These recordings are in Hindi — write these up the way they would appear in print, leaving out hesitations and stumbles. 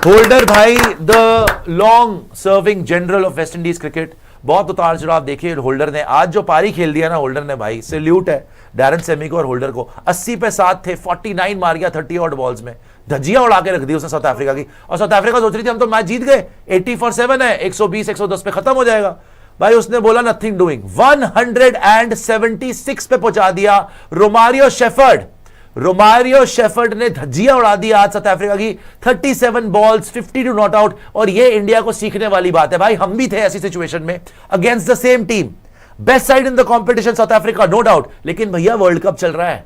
होल्डर भाई the long serving general of West Indies cricket, बहुत उतार चढ़ाव देखिए होल्डर ने। आज जो पारी खेल दिया ना होल्डर ने भाई, सैल्यूट है डैरन सेमी को और होल्डर को। 80 पे 7 थे, 49 मार गया 30 ऑड बॉल्स में, धज्जियां उड़ा के रख दी उसने साउथ अफ्रीका की। और साउथ अफ्रीका सोच रही थी हम तो मैच जीत गए, 80 for 7 है, 120 110 पे खत्म हो जाएगा। भाई उसने बोला नथिंग डूइंग, 176 पे पहुंचा दिया रोमारियो शेफर्ड। रोमारियो शेफर्ड ने धज्जियां उड़ा दी आज साउथ अफ्रीका की, 37 बॉल्स 52 नॉट आउट। और ये इंडिया को सीखने वाली बात है भाई, हम भी थे ऐसी सिचुएशन में against the same team, best side in the competition South Africa no doubt. लेकिन भैया वर्ल्ड कप चल रहा है,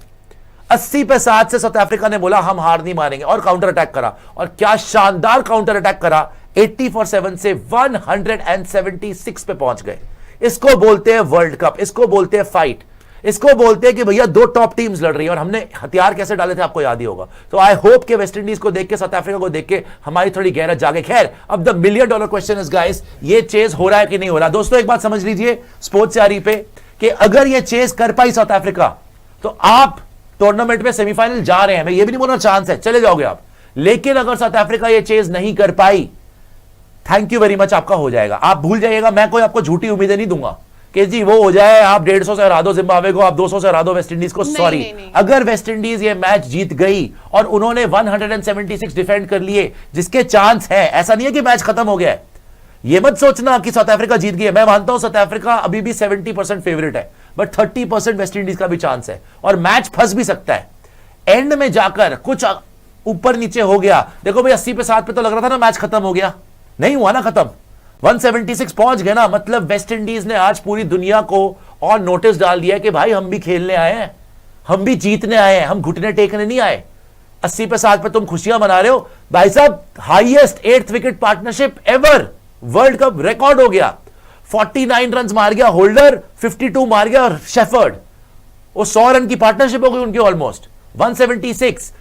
80 पे 7 से साउथ अफ्रीका ने बोला हम हार नहीं मानेंगे और काउंटर अटैक करा। और क्या शानदार काउंटर अटैक करा, 80 for 7 से 176 पे पहुंच गए। इसको बोलते हैं वर्ल्ड कप, इसको बोलते हैं फाइट, इसको बोलते हैं कि भैया दो टॉप टीम्स लड़ रही है और हमने हथियार कैसे डाले थे आपको याद ही होगा। तो आई होप कि वेस्ट इंडीज को देख के, साउथ अफ्रीका को देख के हमारी थोड़ी गैरत जागे। खैर अब the $1 million question is guys, ये चेज हो रहा है कि नहीं हो रहा। दोस्तों एक बात समझ लीजिए स्पोर्ट्स चारी पे, कि अगर ये चेज कर पाई साउथ अफ्रीका तो आप टूर्नामेंट में सेमीफाइनल जा रहे हैं। मैं ये भी नहीं बोल रहा चांस है, चले जाओगे आप। लेकिन अगर साउथ अफ्रीका ये चेज नहीं कर पाई, थैंक यू वेरी मच, आपका हो जाएगा, आप भूल जाइएगा। मैं कोई आपको झूठी उम्मीदें नहीं दूंगा कि जी वो हो जाए, आप 150 से हरा दो जिम्बाब्वे को, आप 200 से हरा दो वेस्ट इंडीज को। सॉरी, अगर वेस्ट इंडीज ये मैच जीत गई और उन्होंने 176 डिफेंड कर लिए, जिसके चांस है, ऐसा नहीं है कि मैच खत्म हो गया है। ये मत सोचना कि साउथ अफ्रीका जीत गई है। मैं मानता हूं साउथ अफ्रीका अभी भी 70% फेवरेट है, बट 30% वेस्ट इंडीज का भी चांस है और मैच फंस भी सकता है। एंड में जाकर कुछ ऊपर नीचे हो गया, देखो भाई 80 पे 7 पे तो लग रहा था ना मैच खत्म हो गया, नहीं हुआ ना खत्म, 176 पहुंच गए ना। मतलब वेस्ट इंडीज ने आज पूरी दुनिया को और नोटिस डाल दिया कि भाई हम भी खेलने आए हैं, हम भी जीतने आए हैं, हम घुटने टेकने नहीं आए। 80 पे 7 पे तुम खुशियां मना रहे हो भाई साहब, highest 8th wicket partnership ever, world cup record हो गया। 49 रन मार गया होल्डर, 52 मार गया और शेफर्ड, वो 100 रन की पार्टनरशिप हो गई उनकी almost. 176,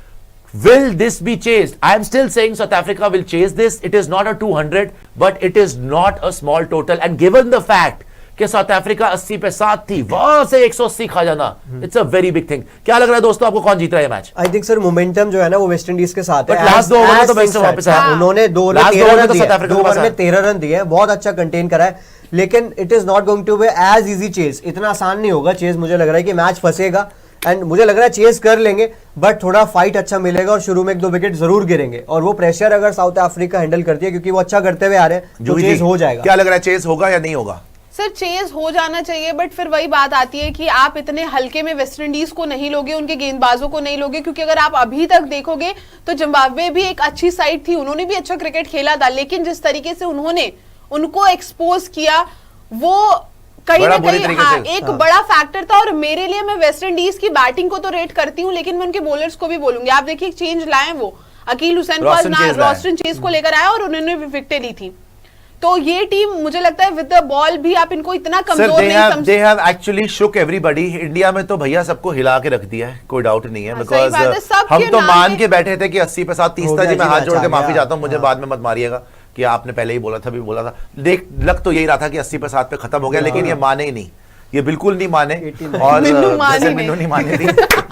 will this be chased? I am still saying South Africa will chase this. It is not a 200, but it is not a small total. And given the fact कि साउथ अफ्रीका 80 पे 7 थी, वहां से 180 खा जाना, it's a very big thing. क्या लग रहा है दोस्तों आपको, कौन जीत रहा है match? I think sir momentum जो है ना वो वेस्ट इंडीज के साथ है। लास्ट 2 ओवर में तो वेस्ट वापस आया, उन्होंने 2 ओवर में 13 रन दिए, बहुत अच्छा कंटेन करा है। लेकिन it is not going to be as easy chase, इतना आसान नहीं होगा चेज। मुझे लग रहा है कि मैच फंसेगा एंड मुझे लग रहा है चेस कर लेंगे, बट थोड़ा फाइट अच्छा मिलेगा और शुरू में 1-2 विकेट जरूर गिरेंगे। और वो प्रेशर अगर साउथ अफ्रीका हैंडल करती है, क्योंकि वो अच्छा करते हुए आ रहे हैं, जो चेस हो जाएगा। क्या लग रहा है चेस होगा या नहीं होगा? सर चेज हो जाना चाहिए, बट फिर वही बात आती है कि आप इतने हल्के में वेस्ट इंडीज को नहीं लोगे, उनके गेंदबाजों को नहीं लोगे। क्योंकि अगर आप अभी तक देखोगे तो जिम्बाब्वे भी एक अच्छी साइड थी, उन्होंने भी अच्छा क्रिकेट खेला था, लेकिन जिस तरीके से उन्होंने उनको एक्सपोज किया वो कहीं ना कहीं एक बड़ा फैक्टर था। और मेरे लिए, मैं वेस्ट इंडीज की बैटिंग को तो रेट करती हूँ, लेकिन मैं उनके बॉलर्स को भी बोलूंगी। आप देखिए एक चेंज लाए वो, अकील हुसैन को रॉस्टन चेज को लेकर आया और उन्होंने भी विकेटें ली थी। तो ये टीम मुझे लगता है विद द बॉल भी आप इनको इतना कमजोर नहीं समझते। They have actually shook everybody. India में तो भैया सबको हिला के रख दिया है, कोई डाउट नहीं है। बिकॉज हम तो मान के बैठे थे कि 80 पे 7 30 था जी। मैं हाथ जोड़ के माफी चाहता हूँ, मुझे बाद में मत मारिएगा कि आपने पहले ही बोला था, भी बोला था। देख लग तो यही रहा था कि 80 पे 7 पे खत्म हो गया, लेकिन ये माने ही नहीं, ये बिल्कुल नहीं माने। और जैसे मिन्नू नहीं माने थी,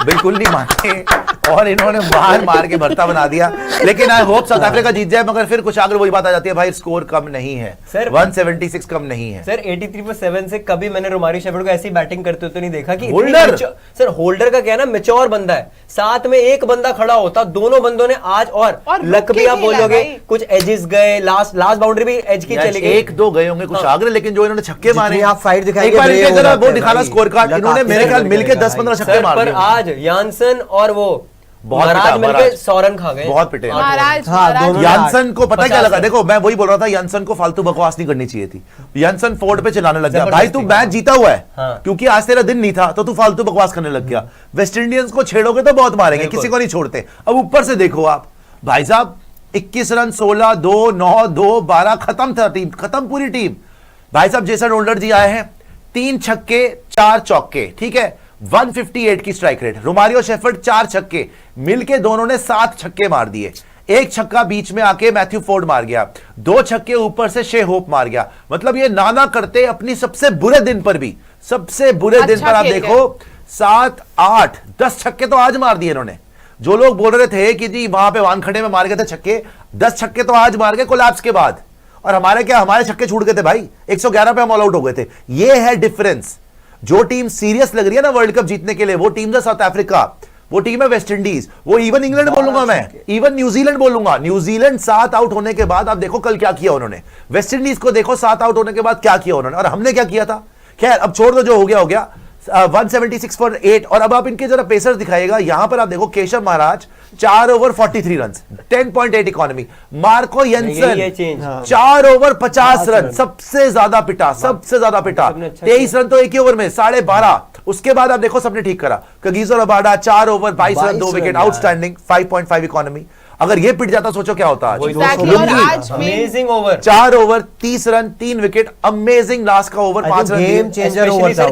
बिल्कुल नहीं माने, और इन्होंने मार के भरता बना दिया। लेकिन आई होप साउथ अफ्रीका जीत जाए, मगर फिर कुछ आगे वही बात आ जाती है भाई, स्कोर कम नहीं है सर, 176 कम नहीं है सर। 83 पर 7 से कभी मैंने रोमारियो शेफर्ड को ऐसी बैटिंग करते हुए तो नहीं देखा कि होल्डर। सर होल्डर का क्या है ना, मैच्योर बंदा है, साथ में एक बंदा खड़ा होता, दोनों बंदों ने आज और लक भी आप बोलोगे, कुछ एजेस गए, लास्ट बाउंड्री भी एज की चली गई, 1-2 गए होंगे कुछ आगे, लेकिन जो इन्होंने छक्के मारे, आप फाइट दिखाई वो दिखाना स्कोर कार्ड, इन्होंने मेरे ख्याल मिलकर 10-15 छक्के मारे। पर आज यानसन और वो महाराज मिलके 100 रन खा गए, बहुत पिटे महाराज। यानसन को पता क्या लगा, देखो मैं वही बोल रहा था, यानसन को फालतू बकवास नहीं करनी चाहिए थी। यानसन फोर्ड पे चलाने लग गया, भाई तू मैच जीता हुआ है, क्योंकि आज तेरा दिन नहीं था, तो तू फालतू बकवास करने लग गया। वेस्ट इंडियंस को छेड़ोगे तो बहुत मारेंगे, किसी को नहीं छोड़ते। अब ऊपर से देखो आप भाई साहब, 21 रन, 16-2, 9-2, 12, खत्म था टीम, खत्म पूरी टीम। भाई साहब जेसन होल्डर जी आए हैं, 3 छक्के 4 चौके, ठीक है, 158 की स्ट्राइक रेट। रोमारियो शेफर्ड 4 छक्के, मिलके दोनों ने 7 छक्के मार दिए। 1 छक्का बीच में आके मैथ्यू फोर्ड मार गया, 2 छक्के ऊपर से शे होप मार गया। मतलब ये नाना करते अपनी सबसे बुरे दिन पर भी, सबसे बुरे दिन पर आप देखो 7, 8, 10 छक्के तो आज मार दिए इन्होंने। जो लोग बोल रहे थे कि जी वहां पे वानखड़े में मार गए थे छक्के, 10 छक्के तो आज मार गए कोलैप्स के बाद, और हमारे छक्के छूट गए थे भाई, 111 पे हम ऑल आउट हो गए थे। ये है डिफरेंस। जो टीम सीरियस लग रही है ना वर्ल्ड कप जीतने के लिए, वो टीम है साउथ अफ्रीका, वो टीम है वेस्ट इंडीज, वो इवन इंग्लैंड बोलूंगा मैं, इवन न्यूजीलैंड बोलूंगा। न्यूजीलैंड 7 आउट होने के बाद आप देखो कल क्या किया उन्होंने, वेस्ट इंडीज को देखो 7 आउट होने के बाद क्या किया उन्होंने, और हमने क्या किया था। खैर अब छोड़ दो, जो हो गया हो गया। 176 फॉर 8। और अब आप इनके जरा पेसर्स दिखाएगा, यहां पर आप देखो Keshav Maharaj 4 over 43 run, 10.8 economy. Marco Jansen 4 over 50 run, सबसे ज्यादा पिटा, सबसे ज्यादा पिटा, 23 रन तो एक ही ओवर में, 12.5। उसके बाद आप देखो सबने ठीक करा, Kagiso Rabada 4 over 22 run, 2 wicket, outstanding, 5.5 economy. अगर ये पिट जाता सोचो क्या होता आज। Amazing over, 4 over 30 run, 3 wicket, amazing last का over, 5 run, game changer over था।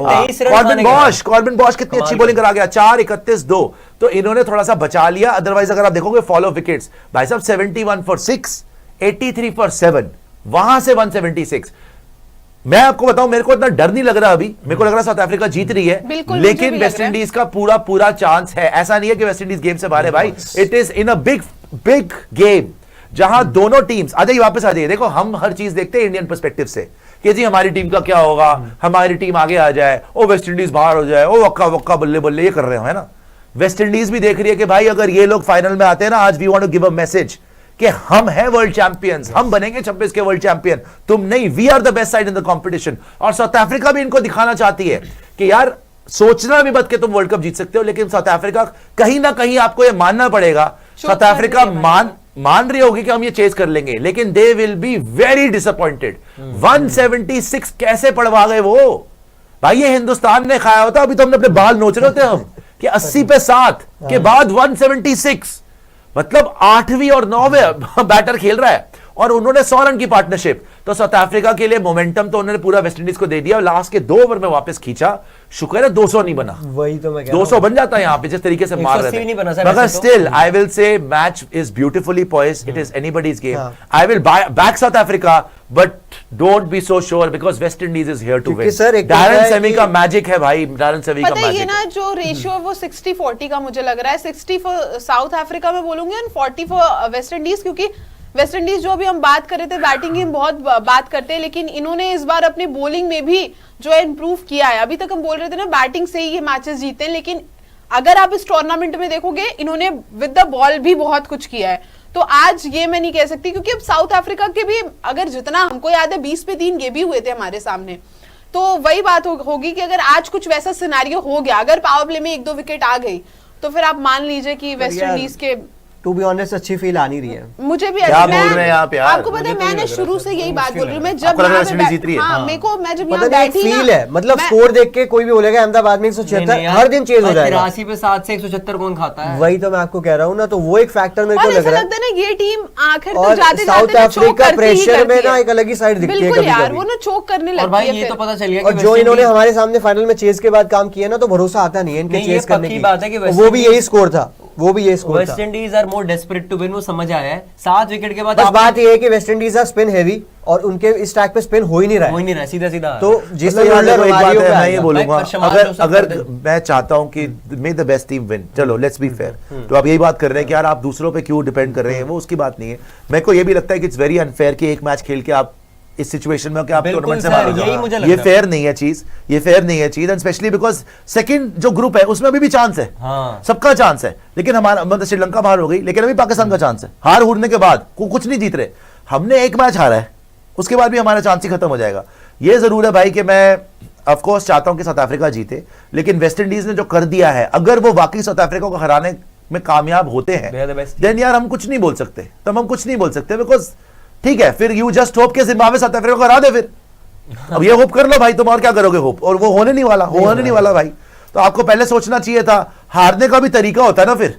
कॉर्बिन बॉश कितनी अच्छी बॉलिंग करा गया, 4-31-2। तो इन्होंने थोड़ा सा बचा लिया, अदरवाइज अगर आप देखोगे फॉलो विकेट्स भाई साहब 71 फॉर 6, 83 फॉर 7, वहां से 176। मैं आपको बताऊं, मेरे को इतना डर नहीं लग रहा अभी, मेरे को लग रहा साउथ अफ्रीका जीत रही है, लेकिन वेस्ट इंडीज का पूरा चांस है। ऐसा नहीं है कि वेस्ट इंडीज गेम से बाहर है भाई, it is in a big game, जहां दोनों टीम्स। आ जाइए वापस आ जाइए, देखो हम हर चीज देखते हैं इंडियन पर्सपेक्टिव से कि जी हमारी टीम का क्या होगा, हमारी टीम आगे आ जाए, ओ वेस्ट इंडीज बाहर हो जाए, ओ वक्का वक्का बल्ले बल्ले ये कर रहे हो, है ना। वेस्ट इंडीज भी देख रही है कि भाई अगर ये लोग फाइनल में आते हैं ना, आज we want to give a message कि हम हैं वर्ल्ड चैंपियंस, हम बनेंगे 26 के वर्ल्ड चैंपियन, तुम नहीं, we are the best side in the competition. और साउथ अफ्रीका भी इनको दिखाना चाहती है कि यार सोचना भी मत कि तुम वर्ल्ड कप जीत सकते हो, लेकिन साउथ अफ्रीका कहीं ना कहीं आपको यह मानना पड़ेगा, साउथ अफ्रीका मान रही होगी कि हम ये चेज कर लेंगे, लेकिन they will be very disappointed. 176 कैसे पड़वा गए वो भाई, ये हिंदुस्तान ने खाया होता, अभी तो हमने अपने बाल नोच रहे होते हम कि 80 पे 7 के बाद 176, मतलब 8वीं और 9वें बैटर खेल रहा है, और उन्होंने 100 रन की पार्टनरशिप। तो साउथ अफ्रीका के लिए मोमेंटम तो उन्होंने पूरा वेस्ट इंडीज को दे दिया, लास्ट के 2 ओवर में वापस खींचा, शुक्र है 200 नहीं बना, वही तो मैं 200 बन जाता है यहाँ पे जिस तरीके से मार रहे थे। मगर still I will say match is beautifully poised, it is anybody's game. I will back South Africa, but don't be so sure because West Indies is here to win. Darren Sammy का मैजिक है भाई, डैरेन सेमी का मैजिक। ये ना जो रेशियो है वो 60-40 का मुझे लग रहा है, 60 फॉर साउथ अफ्रीका में बोलूंगी और 40 फॉर वेस्ट इंडीज, क्योंकि वेस्ट इंडीज जो अभी हम बात कर रहे थे बैटिंग की हम बहुत बात करते हैं, लेकिन इन्होंने इस बार अपनी बॉलिंग में भी जो है इंप्रूव किया है। अभी तक हम बोल रहे थे ना बैटिंग से ही ये मैचेस जीते हैं, लेकिन अगर आप इस टूर्नामेंट में देखोगे इन्होंने विद द बॉल भी बहुत कुछ किया है। तो आज ये मैं नहीं कह सकती, क्योंकि अब साउथ अफ्रीका के भी अगर जितना हमको याद है 20 पे 3 ये भी हुए थे हमारे सामने, तो वही बात होगी कि अगर आज कुछ वैसा सिनेरियो हो गया, अगर पावर प्ले में 1-2 विकेट आ गई, तो फिर आप मान लीजिए कि वेस्ट इंडीज के टू बी ऑनेस्ट अच्छी फील आनी रही है। मुझे भी क्या बोल रहे हैं आप यार, आपको पता है मैंने शुरू से यही बात बोल रही हूँ, मैं जब जीत रही है, हाँ मेरे को, मैं जब यहाँ बैठी फील है, मतलब स्कोर देख के कोई भी बोलेगा अहमदाबाद में 176 हर दिन चेंज हो जाएगा, 83 पे 7 से 176 कौन खाता है, वही तो मैं आपको कह रहा हूँ ना। तो वो एक फैक्टर मेरे को लग रहा है ना, ये टीम आखिर तक और जाते साउथ अफ्रीका प्रेशर में ना एक अलग ही साइड दिखती है बिल्कुल यार, वो ना चोक करने लगती है। ये तो पता चल गया और जो इन्होंने हमारे सामने फाइनल में चेज के बाद काम किया ना, तो भरोसा आता नहीं है इनके चेज करने की, वो भी यही स्कोर था, वो भी ये स्कोर था। West Indies are more desperate to win, वो समझ आया है 7 विकेट के बाद। बस बात ये है कि West Indies are spin heavy और उनके इस ट्रैक पे स्पिन हो ही नहीं रहा है, सीधा तो जिस मैं ये बोलूंगा, अगर मैं चाहता हूं कि मे द बेस्ट टीम विन, चलो लेट्स बी फेयर, तो आप यही बात कर रहे हैं कि यार आप दूसरों पे क्यों डिपेंड कर रहे हैं, वो उसकी बात नहीं है। मेरे को ये भी लगता है कि इट्स वेरी अनफेयर कि एक मैच खेल के आप इस सिचुएशन में कि आप टूर्नामेंट से बाहर हो जाओ, ये फेयर नहीं है चीज, ये फेयर नहीं है चीज, एंड स्पेशली बिकॉज सेकंड जो ग्रुप है उसमें अभी भी चांस है, सबका चांस है, लेकिन हमारा मतलब श्रीलंका बाहर हो गई, लेकिन अभी पाकिस्तान का चांस है। हार होने के बाद कुछ नहीं जीत रहे, हमने एक मैच हारा है, उसके बाद भी हमारा चांस ही खत्म हो जाएगा। ये जरूर है भाई कि मैं ऑफ कोर्स चाहता हूं कि साउथ अफ्रीका जीते, लेकिन वेस्ट इंडीज ने जो कर दिया है, अगर वो वाकई साउथ अफ्रीका को हराने में कामयाब होते हैं देन यार हम कुछ नहीं बोल सकते, तब हम कुछ नहीं बोल सकते, बिकॉज ठीक है फिर यू जस्ट होप के जिम्बाब्वे साउथ अफ्रीका को हरा दे, फिर अब ये होप कर लो भाई, तुम और क्या करोगे होप, और वो होने नहीं वाला भाई। तो आपको पहले सोचना चाहिए था, हारने का भी तरीका होता है ना फिर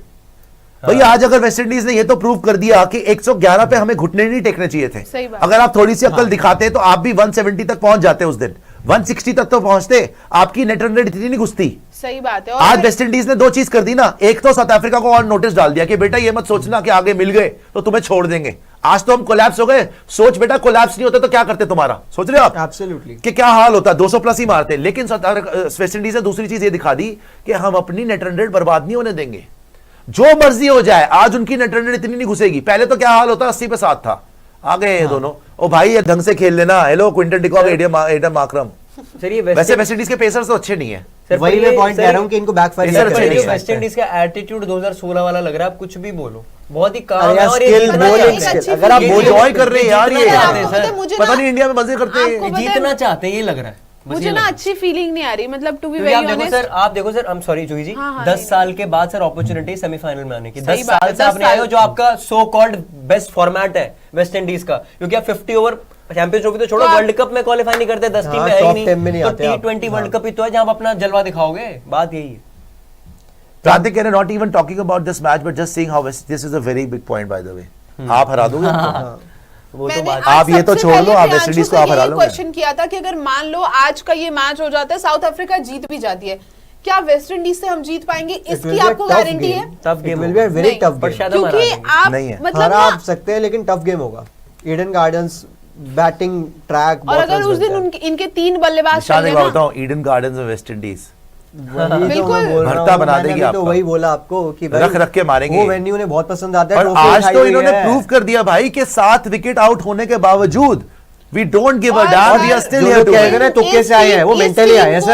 भाई। आज अगर वेस्ट इंडीज ने ये तो प्रूव कर दिया कि 111 पे हमें घुटने नहीं टेकने चाहिए थे, अगर आप थोड़ी सी अक्ल दिखाते तो आप भी 170 तक पहुंच जाते उस दिन, 160 तक तो पहुंचते, आपकी नेट रन रेट इतनी नहीं घुसती। सही बात है। आज वेस्ट इंडीज ने 2 चीज कर दी ना, एक तो साउथ अफ्रीका को और नोटिस डाल दिया कि बेटा ये मत सोचना कि आगे मिल गए तो तुम्हें छोड़ देंगे, आज तो हम कोलैप्स हो गए, सोच बेटा कोलैप्स नहीं होता तो क्या करते तुम्हारा, सोच रहे हो आप एब्सोल्युटली कि क्या हाल होता, 200 प्लस ही मारते। लेकिन वेस्ट इंडीज ने दूसरी चीज ये दिखा दी कि हम अपनी नेट रन रेट बर्बाद नहीं होने देंगे। जो मर्जी हो जाए, आज उनकी नेट रन रेट इतनी नहीं घुसेगी। पहले तो क्या हाल होता, 80 पे 7 था, आ गए ये दोनों। ओ भाई ये ढंग से खेल लेना। Hello Quinton de Kock, Adam Markram. Sir ये वैसे वेस्ट इंडीज के पेसर्स तो अच्छे नहीं है। वही मैं पॉइंट कह रहा हूँ कि इनको बैकफायर वेस्ट इंडीज का एटीट्यूड 2016 वाला लग रहा है। आप कुछ भी बोलो, बहुत ही काम अरे है। यार, और ये skill, जीतना bowling चाहते हैं। skill, अगर आप ये enjoy कर रहे हैं यार, ये जीतना चाहते हैं सर। पता नहीं इंडिया में मजे करते हैं। आपको पता है- जीतना चाहते हैं, ये लग रहा है। बस मुझे ये ना लग रहा है। अच्छी फीलिंग नहीं आ रही, मतलब टू बी क्योंकि वेरी आप देखो honest. Sir, I am sorry Juhi ji, हाँ, 10 साल के बाद सर अपॉर्चुनिटी सेमीफाइनल में आने की। सही 10 बात साल है, से 10 आपने आए हो, साल। जो आपका सो कॉल्ड बेस्ट फॉर्मेट है वेस्ट इंडीज का, क्योंकि आप 50 ओवर चैंपियंस ट्रॉफी तो छोड़ो, तो आप- वर्ल्ड कप में क्वालिफाई नहीं करते, 10 टीम में है top ही 10 में नहीं नहीं, तो आते आप। T20 वर्ल्ड कप ही तो है जहां आप अपना जलवा दिखाओगे। बात यही है। Pratik, not even talking about this match, but just seeing how this is a very big point, by the way. आप हरा दोगे उनको? वो तो मैंने बात आज आप ये तो सबसे छोड़ पहले दो, आप प्रियांशु वेस्ट इंडीज को से आप हरा यही लोगे। क्वेश्चन किया था कि अगर मान लो आज का ये मैच हो जाता है, साउथ अफ्रीका जीत भी जाती है, क्या वेस्ट इंडीज से हम जीत पाएंगे? इसकी आपको गारंटी है? Tough game will be a very नहीं, टफ पर गेम। शायद हम हरा क्योंकि देंगे। आप नहीं है। मतलब हरा ना, सकते हैं लेकिन टफ गेम होगा। ईडन गार्डन्स बैटिंग ट्रैक, और अगर उस दिन इनके 3 बल्लेबाज निशान चल एक गए बात ना, बताऊं, ईडन गार्डन्स और वेस्ट इंडीज बिल्कुल। भरता बना देगी तो आपका। वही बोला आपको कि भाई रख रख के मारेंगे। वो वेन्यू ने बहुत पसंद आता है। और ट्रॉफी आज उठाई तो हुई इन्होंने है। प्रूव कर दिया भाई कि 7 विकेट आउट होने के बावजूद वी डोंट गिव अ और damn, sir, we are still जो हियर लोग टू कह रहे हैं ना तुक्के से आए हैं, वो इस मेंटली टीम आए हैं को सर।